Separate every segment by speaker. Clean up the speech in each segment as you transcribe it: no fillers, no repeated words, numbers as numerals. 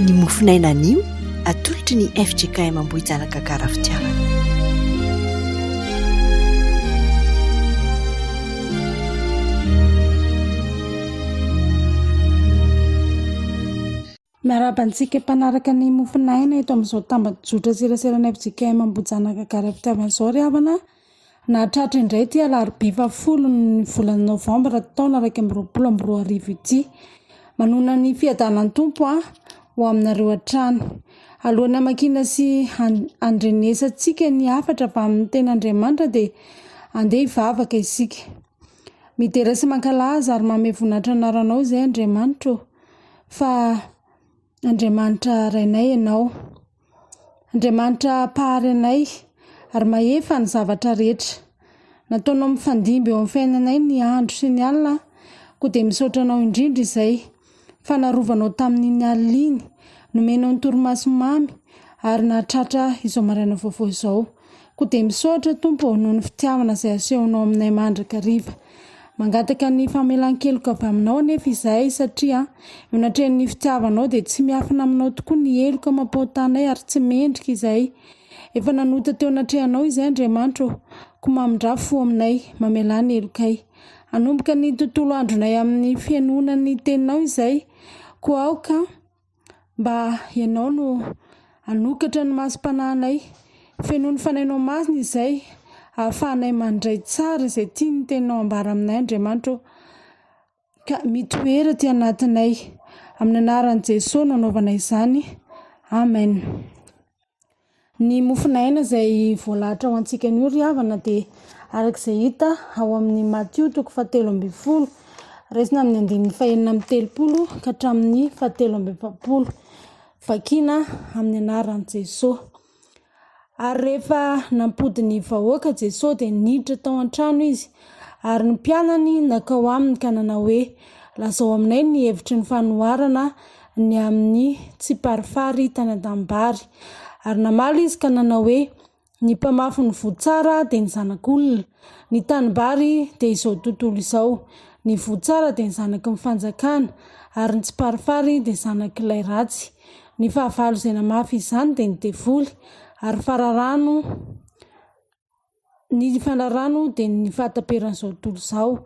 Speaker 1: ny mofinainan'io atolotry ny FJKM Ambohijanaka Karafitiavana.
Speaker 2: Miarabantsika mpanaraka ny mofinaina eto amin'izao tambajotra serasera FJKM Ambohijanaka Karafitiavana izao ry havana. Nahatratra indray ty Alarobia 10 ny volana Novambra taona 2024 ity. Manona ny fiadanan'ny Tompo ho aminareo hatrany. Alohan'ny hamakina sy andrenesantsika ny hafatra avy amin'ny ten'Andriamanitra dia andeha hivavaka isika. Midera sy mankalaza ary manome voninahitra anaranao izay Andriamanitra fa Andriamanitra rainay ianao. Andriamanitra pahary anay ary mahefa ny zavatra rehetra. Nataonao mifandimby eo amin'ny fiainanay ny andro sy ny alina, koa dia misaotranao indrindra izay. Fanarovanao tamin'ny alina, nomenao ny torimaso mamy ary nahatratra izao maraina vaovao izao. Koa dia misaotra Tompo noho ny fitiavana izay asehonao aminay mandrakariva. Mangataka ny famelan-keloka avy aminao anefa izahay satria natrehan'ny fitiavanao dia tsy miafina aminao tokoa ny heloka mampahotanay ary tsy mendrika izahay. Efa nanota teo natrehanao izay Andriamanitra, koa mamindrafo aminay mamela ny helokay. Hanomboka ny tontolo andronay amin'ny fianonan'ny teninao izay, koa aoka mba ianao no hanokatra ny masom-panahinay. Fianono fanainao masina izay, ahafahanay mandray tsara izay tiany teninao ambara aminay Andriamanitra, ka mitoera ty anatinay. Amin'ny anaran'i Jesosy nanaovana izany. Amen. Ny mofinaina izay voalahatra ho antsika ny ry havana dia arak'izay hita ao amin'ny Matio 7:12, raisina amin'ny 9:30 ka hatramin'ny 7:70. Vakina amin'ny anaran'i Jesosy. Ary rehefa nampody ny vahoaka Jesosy dia niditra tao an-trano izy, ary ny mpianany nakao aminy ka nanao hoe, lazao aminay ny hevitry ny fanoharana ny amin'ny tsiparifary tany an-dambary. Ary namaly izy ka nanao hoe, ny mpamafy ny voatsara dia ny zanak'olona, ny tanimbary dia izao tontolo izao, ny voatsara dia ny zanaky ny fanjakana, ary ny tsiparifary dia zanak'ilay ratsy. Ny fahavalo izay namafy izany dia ny devoly, ary ny fanarano dia ny fahataperan'izao tontolo izao,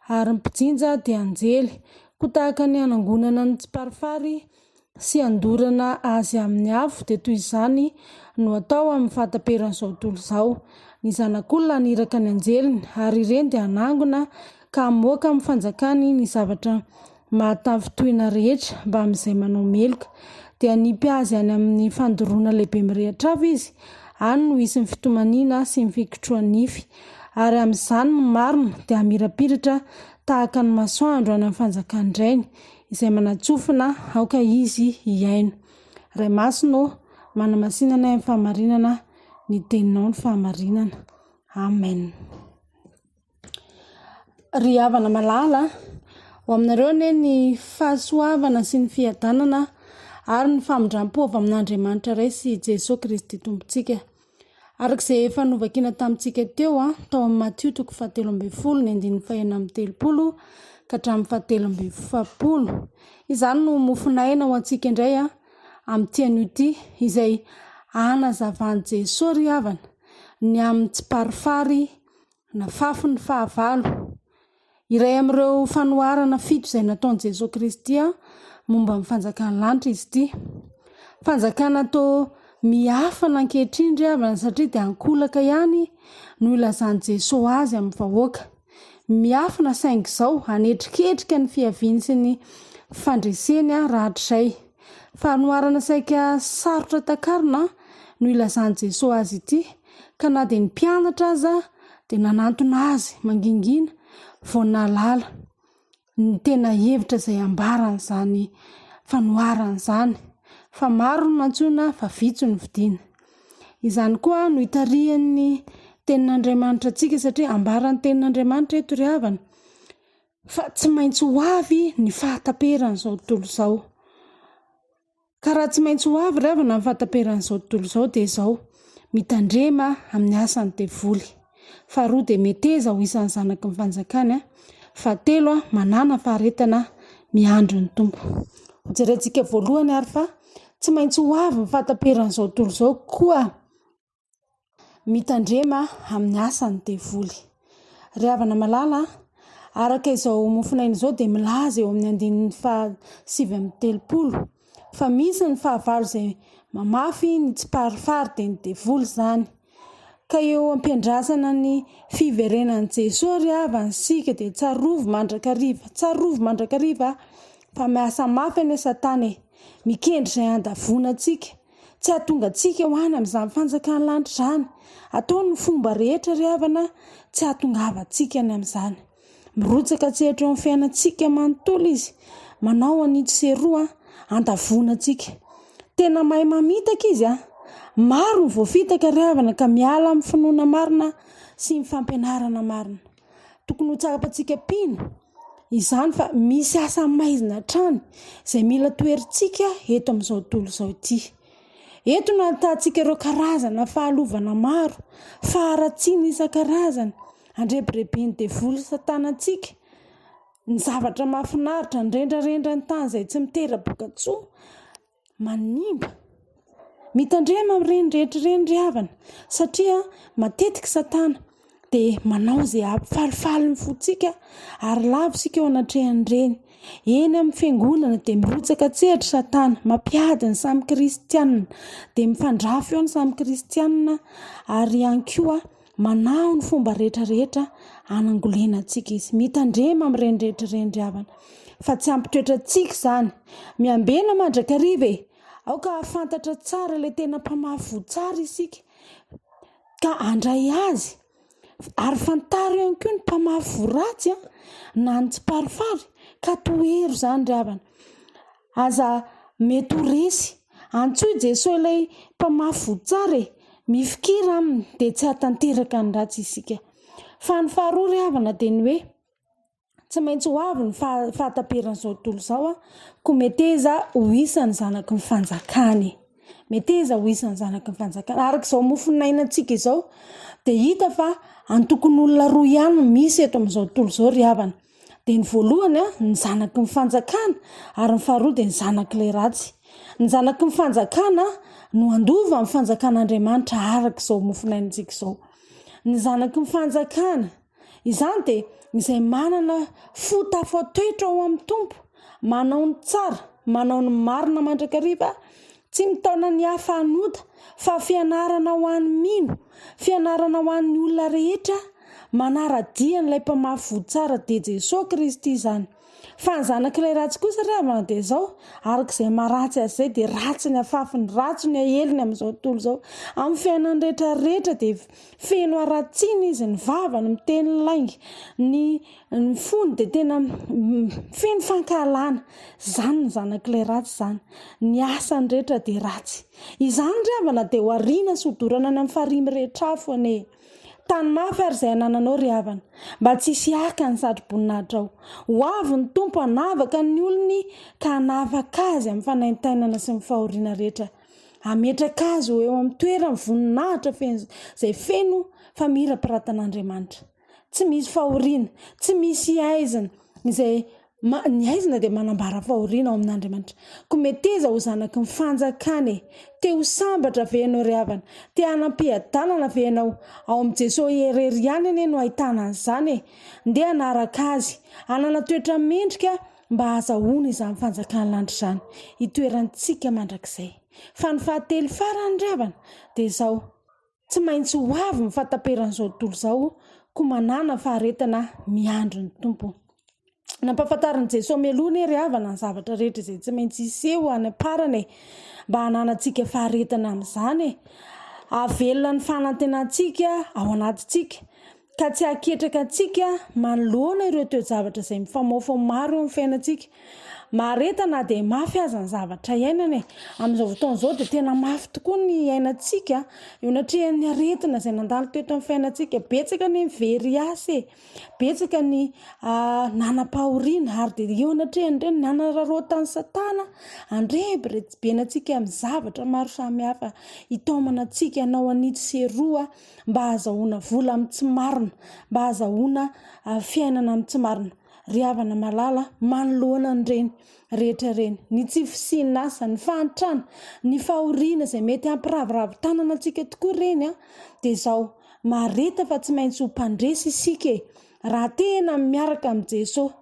Speaker 2: ary ny mpijinja dia anjely. Koa tahaka ny anangonana ny tsiparifary sy andorana azy amin'ny afo dia toy izany no atao amin'ny fahataperan'izao tontolo izao. Ny zanak'olona aniraka ny anjeliny, ary ireny dia hanangona ka hamoaka amin'ny fanjakany ny zavatra mahatafitoina rehetra mba amin'izay manao meloka. Dia hanipy azy any amin'ny fandoroana lehibe mirehatra avy izy, any no hisy ny fitomaniana sy ny fikotroan'ny nify. Ary amin'izany ny marina dia hamirapiratra tahaka ny masoandro any amin'ny fanjakany rainy, izay manatsofina aoka izy hiaino. Ray masonao manamasinana amin'ny fahamarinana, ny teninao ny fahamarinana. Amen. Ry havana malala, ho aminareo ane ny fahasoavana sy ny fiadanana ary ny famindram-po avy amin'Andriamanitra ray sy Jesosy Kristy Tompontsika. Arak'izay efa novakina tamintsika teo tao amin'ny Matio 7:11 ka hatramin'ny 7:70. Izany no mofinaina ho antsika indray amin'ny tian'io ity, izay anazavan'i Jesosy ry havana ny amin'ny tsiparifary nafafy ny fahavalo. Iray amin'ireo fanoharana 7 izay nataon'i Jesosy Kristy momba amin'ny fanjakana lanitra izy ity. Fanjakana atao miafana ankehitriny ry havana satria dia ankolaka ihany no ilazan'i Jesosy azy amin'ny vahoaka. Miafina saingy izao hanetriketrika ny fiaviany sy ny fandreseny rahatr'izay. Fanoharana saika sarotra takarina no ilazan'i Jesosy azy ity, ka na dia ny mpianatra aza dia nanantona azy mangingina vao nalala ny tena hevitra izay ambaran'izany fanoharan'izany. Fa maro no nantsoina fa vitsy no vidiana. Izany koa no hitarihan'ny tenin'Andriamanitra antsika satria ambaran'ny tenin'Andriamanitra eto ry havana fa tsy maintsy ho avy ny fahataperan'izao tontolo izao. Ka raha tsy maintsy ho avy ry havana ny fahataperan'izao tontolo izao dia izao, mitandrema amin'ny asan'ny devoly. Faharoa dia meteza ho isan'ny zanaky ny fanjakany. Fahatelo manana faharetana miandry ny Tompo. Jerentsika voalohany ary fa tsy maintsy ho avy mifataperan'izao tontolo izao koa mitandrema amin'ny asany devoly. Ry havana malala, araka izao mofinaina izao dia milaza eo amin'ny andininy 730 fa misy ny fahavalo izay mamafy ny tsy parifary dia ny devoly izany. Ka eo ampiandrasana ny fiverenan'i Jesosy ry havana sika dia tsarovo mandrakariva fa miasa mafy ane Satana mikendry izay handavona antsika, tsy hahatonga antsika ho any amin'izany fanjakana lanitra izany, ataony ny fomba rehetra ry havana tsy hahatongava antsika any amin'izany. Mirotsaka tsetra eo amin'ny fiainantsika manontolo izy, manao anitsy seroa handavona antsika. Tena mahay mamitaka izy maro ny voafitaka ry havana ka miala amin'ny finoana marina sy ny fampianarana marina. Tokony ho tsarapantsika pina izany fa misy asa maizina hatrany izay mila toerintsika eto amin'izao tontolo izao ity. Eto no ahitantsika ireo karazana fahalovana maro, faharatsiana isan-karazany, andrebirebeny devoly Satana antsika, ny zavatra mahafinaritra, ny rendrarendra ny tany izay tsy mitera-boka-tsoa, manimba. Mitandrema amin'ireny rehetrareny ry havana satria matetika Satana dia manao izay hampifalifaly ny fontsika ary lavitsika eo anatrehan'ireny. Eny amin'ny fiangonana dia mirotsaka tsetra Satana, mampiady ny samy kristianina dia mifandrafy eo ny samy kristianina ary ihany koa manao ny fomba rehetrarehetra hanangolena antsika izy. Mitandrema amin'ireny rehetrareny ry havana fa tsy hampitoetra antsika izany. Miambena mandrakariva aoka fantatra tsara ilay tena mpamafy tsara isika ka andray azy ary fantaro ihany koa ny mpamafy ratsy na ny tsy parifary ka toero izany ry havana. Aza mety ho resy antsoy Jesosy ilay mpamafy tsara mifikira aminy dia tsy hatanteraka ny ratsy isika. Fa ny faharoa ry havana dia ny hoe tsy maintsy ho avy ny fahataperan'izao tontolo izao ko meteza ho isan'ny zanaky ny fanjakany. Meteza ho isan'ny zanaky ny fanjakany. Araka izao mofinainantsika izao dia hita fa antokony olona roa ihany misy eto amin'izao tontolo izao ry havana. Dia ny voalohany ny zanaky ny fanjakana ary ny faharoa dia ny zanak'ilay ratsy. Ny zanaky ny fanjakana no andova amin'ny fanjakan'Andriamanitra araka izao mofinainantsika izao. Ny zanaky ny fanjakana izany dia izay manana fo Tafatoetra ao amin'ny Tompo, manao ny tsara, manao ny marina mandrakariva, tsy mitaona ny hafa hanota fa fianarana ho an'ny mino, fianarana ho an'ny olona rehetra, manara-dia n'ilay mpamafy tsara dia Jesosy Kristy izany. Fa ny zanak'ilay ratsy kosa ry havana dia izao, arak'izay maharatsy azy izay dia ratsy ny afafiny, ratsy ny aheliny amin'izao tontolo izao. Amin'ny fiainany rehetrarehetra dia feno haratsiana izy, ny vavany miteny lainga, ny fony dia tena feno fankahalana. Izany ny zanak'ilay ratsy izany. Ny asany rehetra dia ratsy. Izany ry havana dia ho ariana sy hodorana any amin'ny farimy rehetra afo ane. Tany mafy ary izay anananao ry havana mba tsy hisy aka ny satro-boninahitra ao. Ho avy ny Tompo hanavaka ny olony ka hanavaka azy amin'ny fanaintainana sy ny fahoriana rehetra. Hametraka azy eo amin'ny toerany voninahitra izay feno famirapiran'Andriamanitra. Tsy misy fahoriana, tsy misy aizina izay ny aizina dia manambara fahoriana ao amin'Andriamanitra. Ko meteza ho zanaky ny fanjakany, te ho sambatra ve ianao ry havana, te hanampiadanana ve ianao ao amin'ny Jesosy irery ihany anie no ahitana an'izany. Ndeha hanaraka azy, hanana toetra mendrika mba hahazahoana izany fanjakana lanitra izany. Itoerantsika mandrakizay. Fa ny fahatelo farany ry havana dia izao, tsy maintsy ho avy ny fahataperan'izao tontolo izao ko manana faharetana miandry ny Tompo. Nampahafantarin'i Jesosy mialoha ry havana ny zavatra rehetra izay tsy maintsy hiseho any am-parany mba hananantsika faharetana amin'izany. Avelona ny fanantenantsika ao anatintsika ka tsy haketraka antsika manoloana ireo toe-javatra izay mifamaofo maro eo amin'ny fiainantsika. Maharetana dia mafy aza ny zavatra iainana. Amin'izao fotoana izao dia tena mafy tokoa ny iainantsika eo anatrehan'ny aretina izay nandalo teto amin'ny fiainantsika. Betsaka ny very asa, betsaka ny nanam-pahoriana ary dia eo anatrehan'ireny nanararaotan'ny Satana andrebirebena antsika amin'ny zavatra maro samihafa hitaomana antsika hanao anitsy seroa mba hahazahoana vola amin'ny tsy marina, mba hahazahoana fiainana amin'ny tsy marina. ry havana malala manoloana an'ireny rehetra reny, ny tsy fisinasa, ny fahantrana, ny fahoriana izay mety hampiravoravo-tanana antsika tokoa reny dia izao mareta fa tsy maintsy ho mpandresy isika raha tena miaraka amin'ny Jesosy.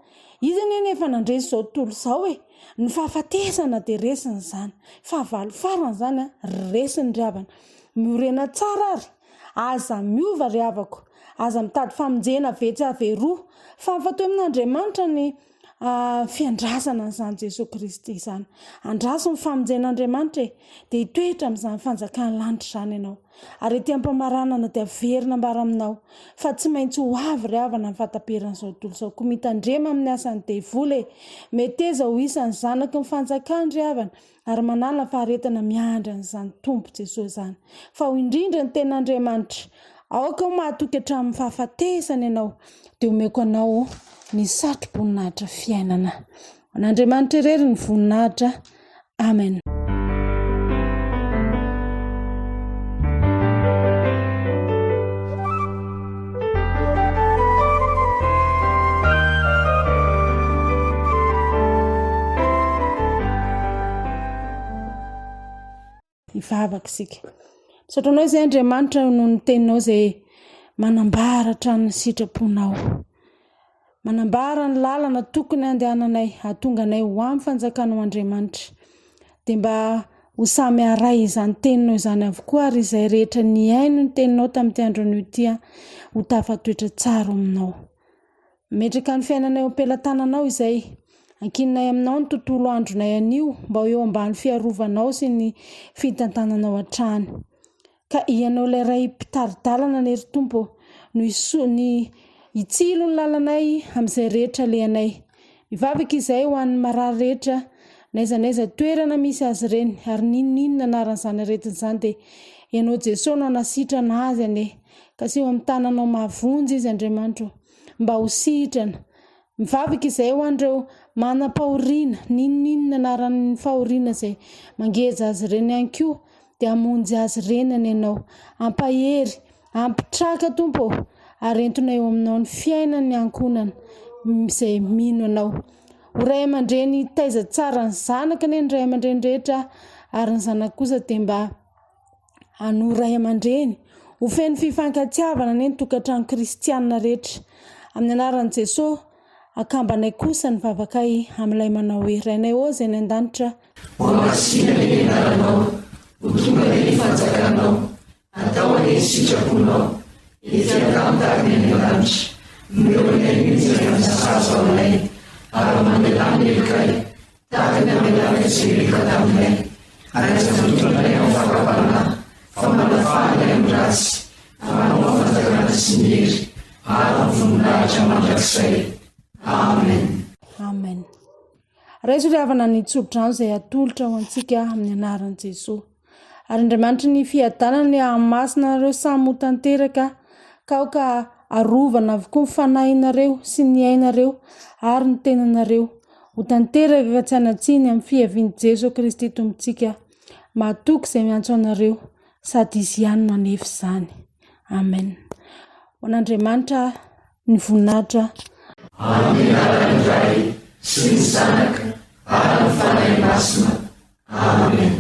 Speaker 2: Izy anie efa nandresy izao tontolo izao ny fahafatesana dia resiny izany, fahavalo farany izany resiny ry havana. Miorena tsara ary, aza miova ry havako, aza mitady famonjena vetsy averoa fa fatao amin'Andriamanitra ny fiandrasana an'izany Jesosy Kristy izany. Andraso ny famonjen'Andriamanitra dia hitoetra amin'izany fanjakany lanitra izany ianao. Ary ety am-pamaranana dia averina mbara aminao fa tsy maintsy ho avy ry havana ny fataperan'izao tontolo izao. Koa mitandrema amin'ny asan'ny devoly, meteza ho isan'ny zanaky ny fanjakany ry havana ary manala faharetana miandry an'izany Tompo Jesosy izany. Fa ho indrindra ny ten'Andriamanitra, aoka ho mahatoky hatramin'ny fahafatesana ianao dia omeko anao ny satroboninahitra fiainana. N'Andriamanitra irery ny voninahitra. Amen. Ivavaka isika. Sotranao izay Andriamanitra noho ny teninao izay manambara hatrany sitraponao. Manambara ny lalana tokony andehananay, hahatonga anay ho amin'ny fanjakanao Andriamanitra. Dia mba ho samy haray izany teninao izany avokoa ary izay rehetra niaino ny teninao tamin'ity andron'io ity ho tafatoetra tsara aminao. Metraka ny fiainanay ao am-pelantananao izay ankinay aminao ny tontolo andronay anio mba ho eo ambany fiarovanao sy ny fitantananao hatrany. Ka ianao ilay ray mpitaridalana nery Tompo ny itsilo ny lalanay amin'izay rehetra lehanay. Mivavaka izay ho an'ny marary rehetra n'aiza toerana misy azy ireny ary ninona anaran'izany aretina izany dia ianao Jesosy no anasitrana azy anie. Ka sy ho amin'ny tananao mahavonjy izy Andriamanitra mba ho sitrana. Mivavaka izay ho an'ireo manam-pahoriana, ninona anaran'ny fahoriana izay mangeja azy ireny ihany koa dia hamonjy azy ireny ianao. Ampahery, ampitraka Tompo ary entonay eo aminao ny fiainany ankonana izay mino anao. Ho ray aman-dreny taiza tsara ny zanaka ny ray aman-dreny rehetra ary ny zanaka kosa dia mba hano ray aman-dreny ho feno fifankatiavana ny tokantrano kristianina rehetra. Amin'ny anaran'i Jesosy akambanay kosa ny vavakay amin'ilay manao hoe rainay ô izay ny an-danitra.
Speaker 3: Masina ny anaranao, ho tonga ny fanjakanao, atao any sitraponao, etsy amin'ny ny an-danitra, miloanay mihitsy amin'ny saso aminay, ary mandelany elikay, tahaka ny amelana sy elika taminay, ary aza mitotranay amin'ny fakapana, fa manafanay amin'ny ratsy, manao fanjakana sy mihery, ary amin'ny voninahitra mandrakizay. Amen.
Speaker 2: Amen. Raiso ry havana ny tsodrano izay atolotra ho antsika amin'ny anaran'i Jesosy. Ary Andriamanitra ny fiadanana ny hahamasina nareo samy ho tanteraka ka aoka arovana avokoa ny fanahinareo sy ny ainareo ary ny tenanareo ho tanteraka ka tsy hanatsiny amin'ny fiavian'i Jesosy Kristy Tompontsika. Mahatoky izay miantso anareo sady izy ihany manefa izany. Amen. Ho an'Andriamanitra ny voninahitra.
Speaker 3: Amin'ny anaran'ny Ray sy ny Zanaka ary ny fanahy masina. Amen.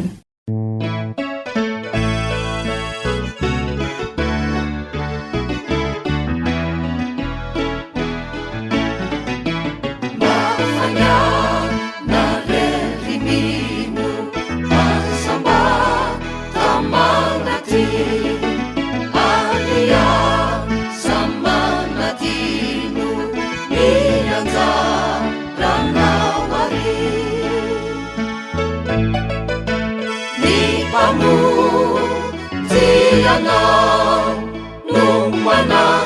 Speaker 4: No, no,